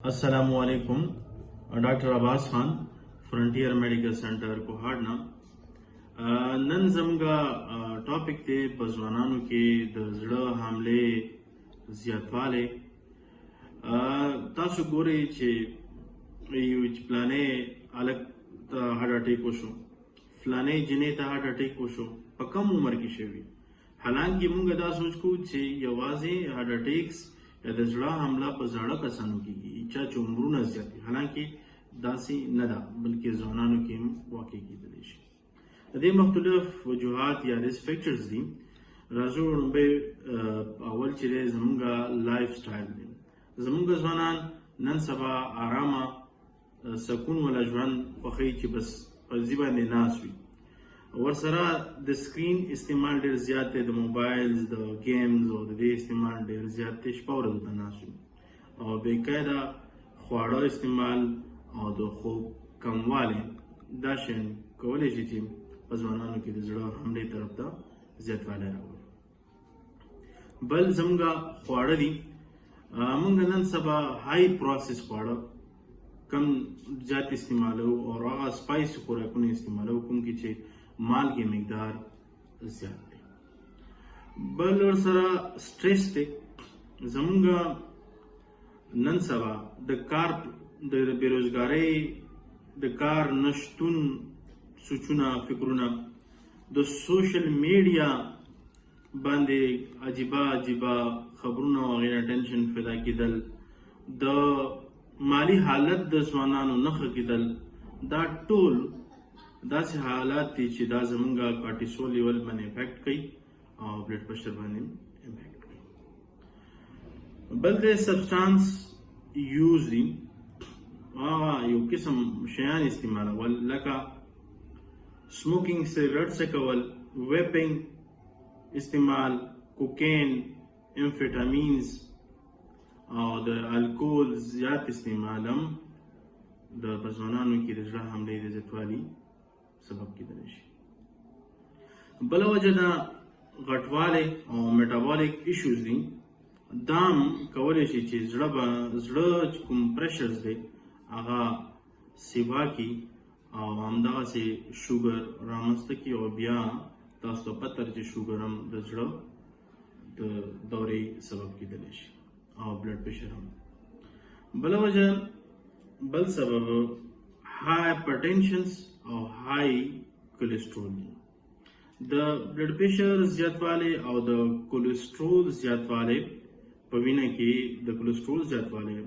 असलकुम doctor Abbas Khan Frontier Medical Centre कोहाड़ना नन जमगा टॉपिक थे په ځوانانو کې د زړه حمله زیاتواله تاسو ګورئ چې یو پلانې الګ هارت اٹیک وشو فلانې جنې ته هارت اٹیک وشو په کم عمر کې شوی حالانکه موږ دا سوچ کو چې یوازې هارت اٹیکس یا د زړه حمله په زړه کسانو کېږي چې عمرونه زیات دي حالانکه داسې نه ده بلکې ځوانانو کې هم واقع کېدلی شي د دې مختلف وجوهات یا ریسک فیکټرز دي راځو به اول چې زموږه لایف سټایل دی زموږ ځوانان نن سبا آرامه سکون ولا ژوند خوښوي چې بس په ځای باندې ناست وي ورسره د سکرین استعمال ډېر زیات دی د موبایلز د گیمز او د دې استعمال ډېر زیات دی شپه ورځ ته ناست وي او بېقاعده خواړه استعمال او د خوب کموالی دا شیان کولی شي چې په ځوانانو کې د زړه حملې طرف ته زیاتوالی راولي بل زموږه خواړه دي موږ نن سبا های پروسس خواړه کم زیات استعمالو او هغه سپایس خوراکونه استعمالو کوم کې چې مالګې مقدار زیات دی بل ورسره سټریس دی زموږ نن سبا د کار د بیروزګارۍ د کار نشتون سوچونه فکرونه د سوشل میډیا باندې عجیبه خبرونه او غیر ټینشن پیدا کېدل د مالی حالت د ځوانانو نه ښه کېدل دا ټول داسې حالات دي چې دا زموږه کارټیسول لیول باندې افیکټ کوي او بلډ پریشر باندې امپیکټ کوي بل د سبسټانس یوز دي یو قسم شیان استعمالول لکه سموکینګ سیګریټ څکول ویپینګ استعمال کوکین امفیټامینز او د الکول زیات استعمال هم د ځوانانو کې د زړه حملې د زیاتوالي سبب کېدلی شي بله وجه د غټوالی او میټابولیک ایشوز دي دا هم کولی شي چې زړه کوم پریشرز دی هغه سیوا کړي او همدغسې شوګر رامنځته کړي او بیا تاسو ته پته چې شوګر هم د زړه د دورې سبب کېدلی شي او بلډ پریشر هم بله وجه بل سبب هایپرټینشنز او های کولیسټرول دي د بلډ پریشر زیاتوالی او د کولیسټرول زیاتوالی په وینه کې د کولیسټرول زیاتوالی